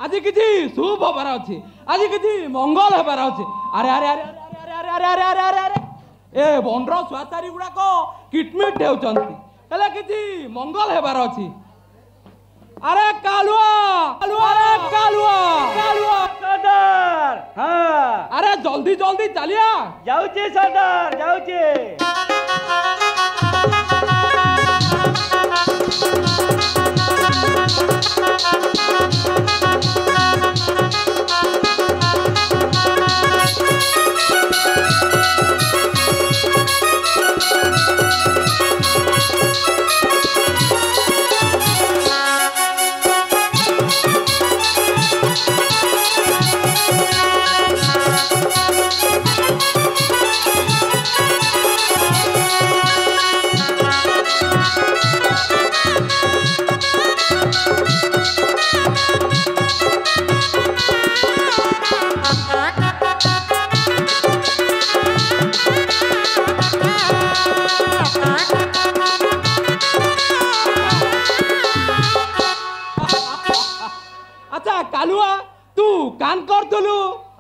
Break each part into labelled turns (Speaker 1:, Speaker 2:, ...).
Speaker 1: आज किसी शुभ हबार अच्छे आज किसी मंगल हबार अच्छे अरे अरे अरे अरे अरे अरे अरे अरे अरे ए बंडर स्वाचारी गुड़ाक किटमिट होती किसी मंगल हबार अच्छी अरे कालुआ अरे कालुआ कालुआ
Speaker 2: सरदार हाँ
Speaker 1: अरे जल्दी जल्दी चलिया
Speaker 2: जाऊचे सरदार जाऊचे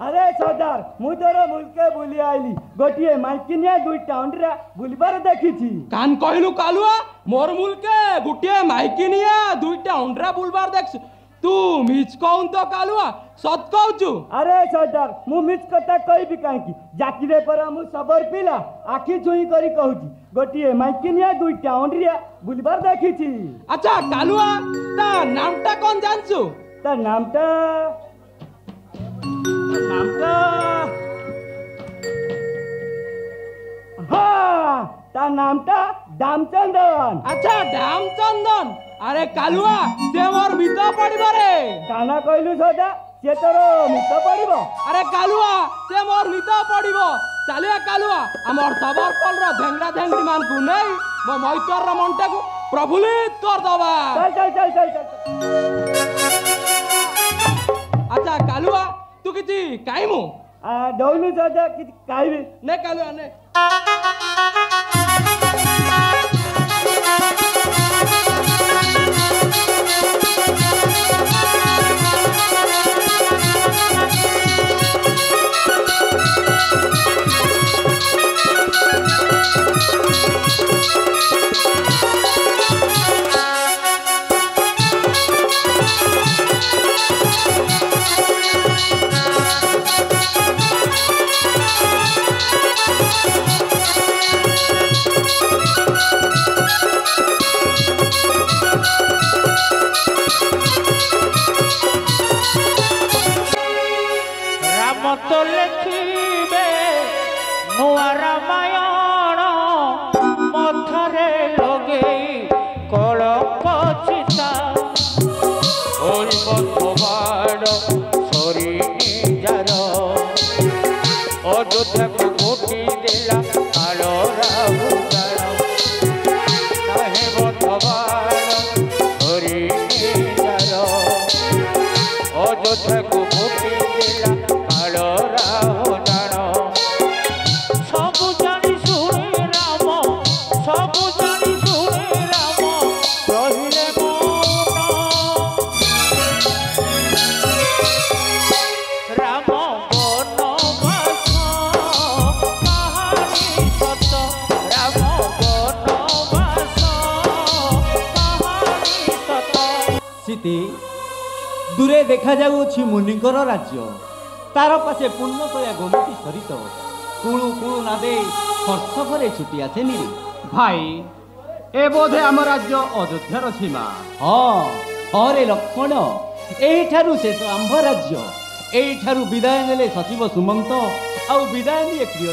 Speaker 2: अरे सरदार मु तोर मुल्के बुली आइली गोटिए माइकिनिया दुईटा अंडरा बुलबार देखी
Speaker 1: कान कहलु कालुआ मोर मुल्के गोटिए माइकिनिया दुईटा अंडरा बुलबार देख तू मिछ कहूं तो कालुआ सत कहूचु
Speaker 2: अरे सरदार मु मिछ कथा कहबी काकी जाकिरे पर मु सबर पिला आखी छुई करी कहूची गोटिए माइकिनिया दुईटा अंडरिया बुलबार देखी
Speaker 1: अच्छा कालुआ ता नामटा कोन जानछु
Speaker 2: ता नामटा हाँ ता नामटा दामचंदन
Speaker 1: अच्छा दामचंदन अरे कालुआ से मोर मित पड़िबो रे
Speaker 2: काना कहलु सदा से तोर मित पड़िबो
Speaker 1: अरे कालुआ से मोर मित पड़िबो चलिया कालुआ हमर सबर पल रो धेंगड़ा धेंगड़ी मान को नहीं मो मैतर रो मनटा को प्रफुल्लित कर दबा
Speaker 2: चल चल चल चल
Speaker 1: अच्छा कालुआ तू किती काइमु
Speaker 2: दौनु सदा किती काइबे
Speaker 1: ने कालुआ ने
Speaker 3: तो लिखिबे नुआ रामायण मथरे लगे कलप चिता बाड़ सरी जार अयोध्या को घोटी देला आलो राहुल बधवाड़ सरी जार अयोध्या को घोटी देला
Speaker 4: दूरे देखा जाउछि मुनिकर राज्य तार पासे पूर्णतया गोमती सरित कुळु कुळु नादे हर्ष घरे छुटी आसेनि
Speaker 1: भाई ए बोधे आम राज्य अयोध्यार सीमा
Speaker 4: हाँ हाँ रे लक्ष्मण एठारु शेष आंभ राज्य एठारु विदाय नेले सचिव सुमंत आउ विदाय निये प्रिय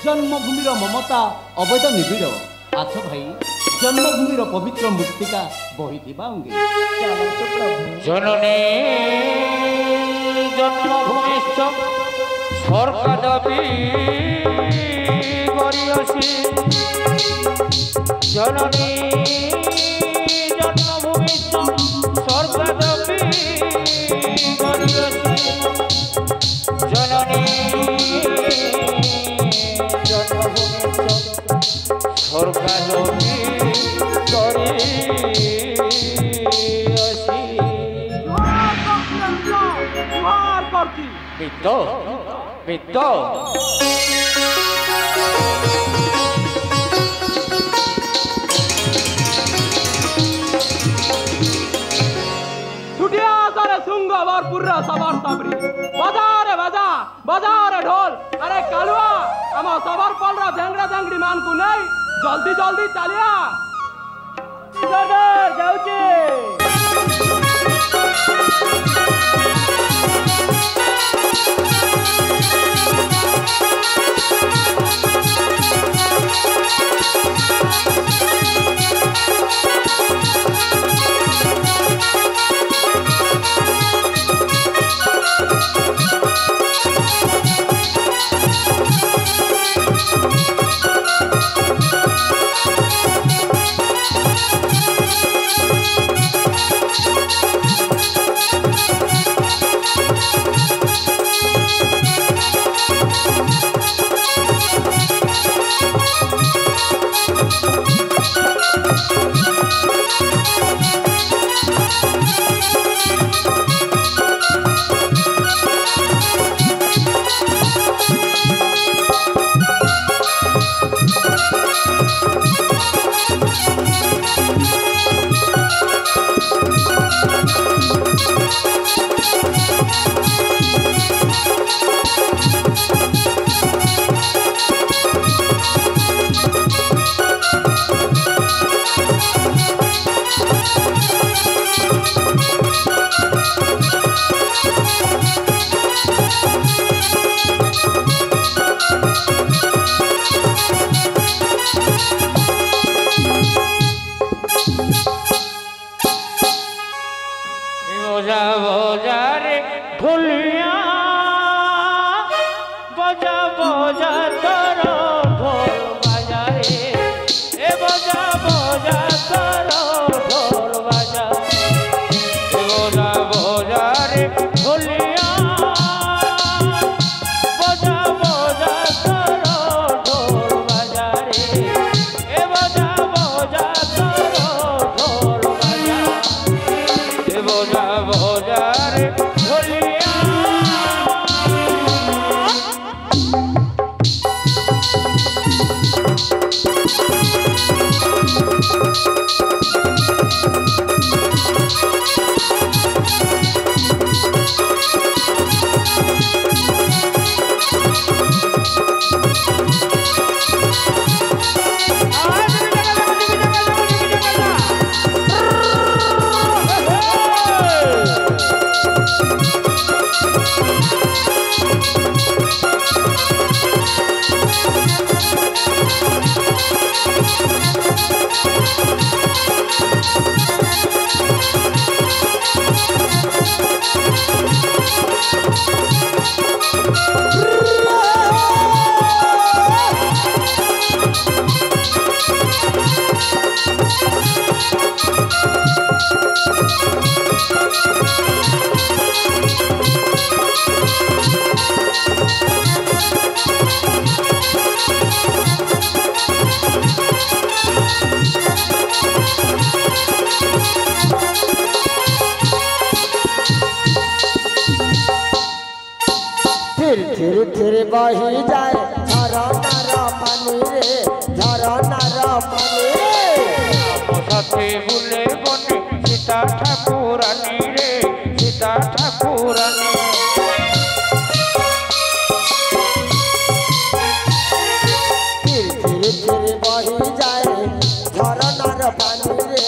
Speaker 4: जन्मभूमिर ममता अवैध निबिड़ आछ भाई जन्मभूमिर पवित्र मृत्तिका बहिथिबा अंगे
Speaker 3: जननी जन्मभूमिश्च স্বর্গদপি গরিয়সী জননী জন্মভূমি স্বর্গদপি গরিয়সী জননী জন্মভূমি স্বর্গদপি গরিয়সী মিত্র মিত্র
Speaker 1: ছুটিয়া সারে সুঙ্গ ভরপুরা সবার সাবরি বাজারে বাজা বাজারে ঢোল আরে কালুয়া আমার সবার পলরা ঝাংরা ঝাংরি মানকু নাই জলদি জলদি চালিয়া
Speaker 2: সর্দার যাଉଛି
Speaker 3: বজা বজারে ঢোলিয়া বজা বজা তর ঢোল বাজারে এ বজা বজা তর ঢোল বাজা এ বজা বজারে ঢোলিয়া বজা বজা তর ঢোল বাজারে এ বজা বজা তর ঢোল বাজা এ বজা বজারে ঢোলিয়া
Speaker 5: ধীরে ধীরে বহি যায় ঝরনার পানি রে ঝরনার পানি রে
Speaker 3: সাথে বুলে বনে সীতা ঠাকুরানী রে সীতা ঠাকুরানী
Speaker 5: ধীরে ধীরে ধীরে বহি যায় ঝরনার পানি রে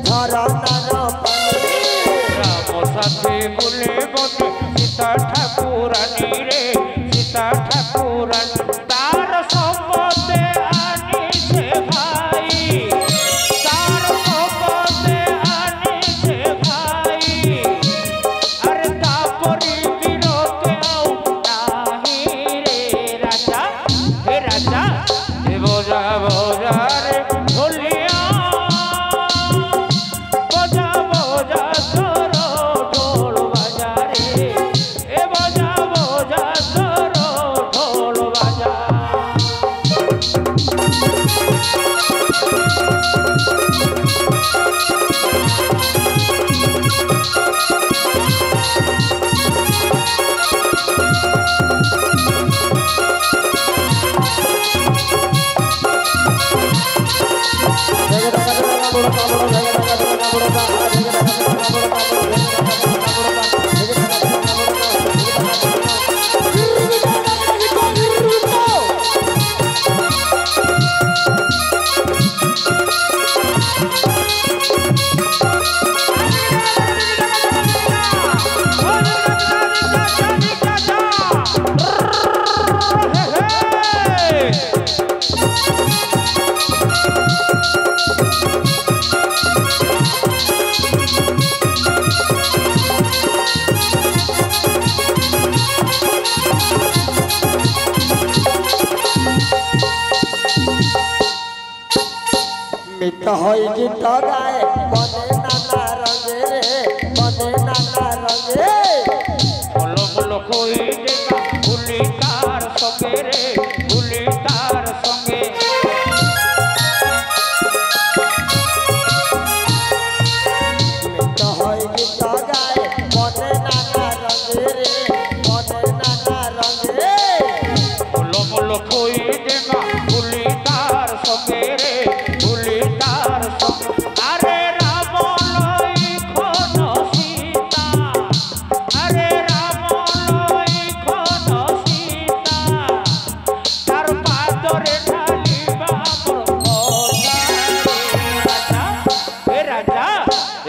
Speaker 5: ঝরনার পানি
Speaker 3: রাম সাথে বুলে বনে সীতা ঠাকুরানী রে সীতা ঠাকুরানী তার সম্বন্ধে আনিছে ভাই তার সম্বন্ধে আনিছে ভাই আরে তাপরি বিরতে আও নাহি
Speaker 5: মিত হই গীত গায় বনে নানা রঙে রে বনে নানা রঙে
Speaker 3: বলো বলো কই দেখা ভুলি তার সঙ্গে রে ভুলি তার সঙ্গে
Speaker 5: মিত হই গীত গায় বনে নানা রঙে রে বনে নানা রঙে
Speaker 3: বলো বলো কই দেখা ভুলি তার সঙ্গে রে ভুলি তার সঙ্গে আরে রাম লই খন সীতা আরে রাম লই খন সীতা তার পাদরে ঢালিবা মোর রাজা এ রাজা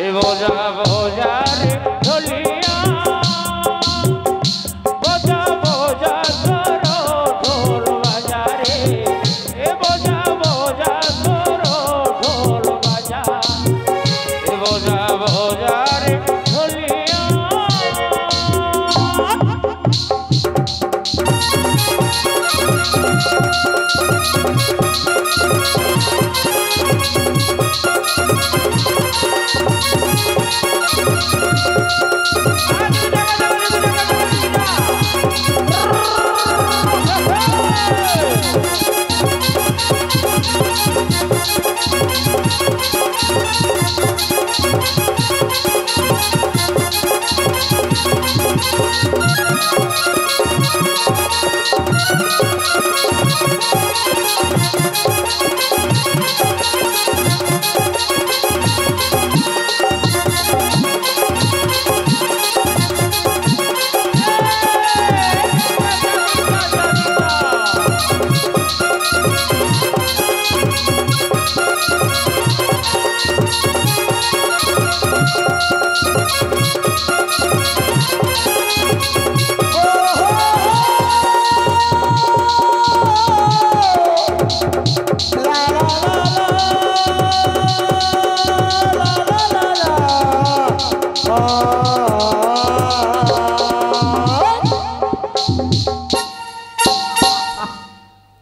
Speaker 3: এ বোঝা বোঝা রে ঢলিয়া বোঝা বোঝা তোর ঢোল বাজারে এ বোঝা বোঝা তোর ঢোল বাজা এ বোঝা বোঝা রে ঢলিয়া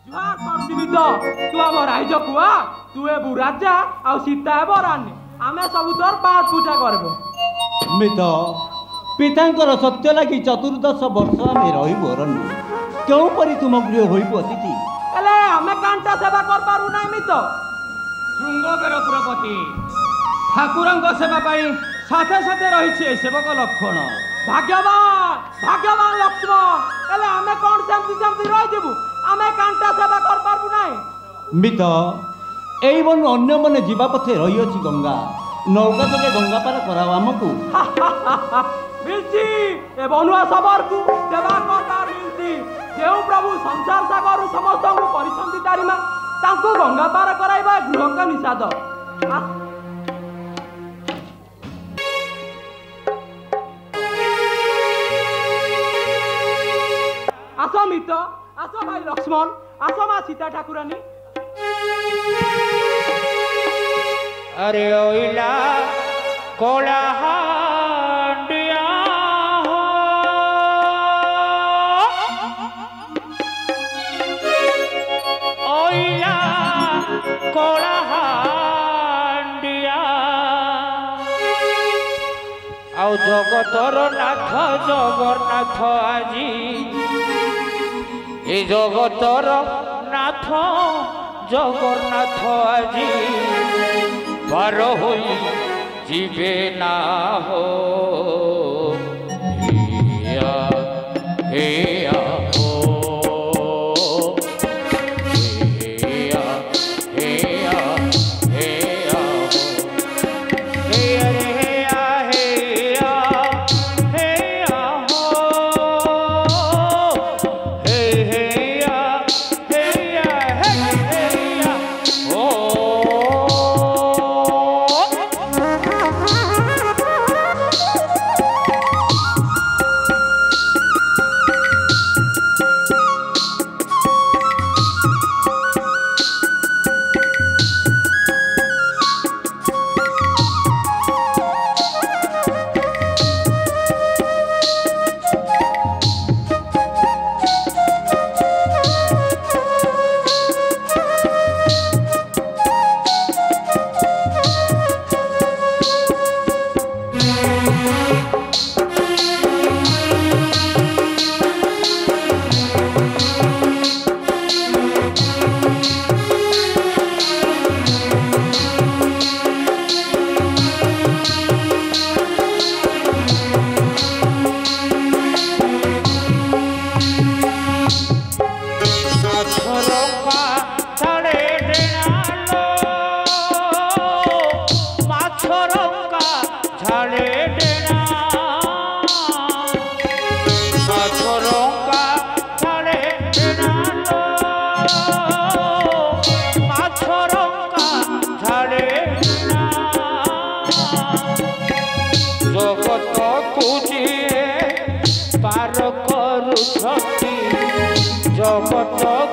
Speaker 1: जुहार करदिबी तो तू हम राइज कुआ तू एबु राजा आ सीता एबो रानी आमे सब तोर पाठ पूजा करबो
Speaker 4: मित पितांकर सत्य लगी 14 वर्ष आम रही क्यों परी तुम गृह हो अतिथि
Speaker 1: एले आमे कांटा सेवा कर पारु नै मित
Speaker 2: शृंगबेरपुरपति ठाकुरଙ୍କ सेवा पाई साथे साथे रहिछे सेवक लक्षण
Speaker 1: भाग्यवान लक्ष्मण एले आमे कोन शांति शांति रहि देबु आमे कांटा सेवा कर पारु नै
Speaker 4: मित एई बनु अन्य मने जीवा पथे रही अछि गंगा नौका जगे गंगा पार कराओ आमकु
Speaker 1: मिलची ए बनुआ सबर को सेवा करतार मिलची जेउ प्रभु संसार सागर समस्त को परिसंति तारिमा तांको गंगा पार कराइबा गृह का निषाद आसो मित आसो भाई लक्ष्मण आसो मा सीता ठाकुरानी
Speaker 3: अरे ओइला कोला हांडिया ओइला कोला हांडिया आउ जगतर नाथ जगन्नाथ आजी ए जगतर नाथ जगन्नाथ आजी पार होई जीवे ना हो हिया हिया हो हिया हिया हिया हो हिया हिया हिया हिया हो हिया हिया हिया हो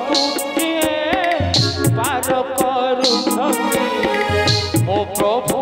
Speaker 3: ତୁଟିଏ ପାର କରୁଛନ୍ତି ମୋ ପ୍ରଭୁ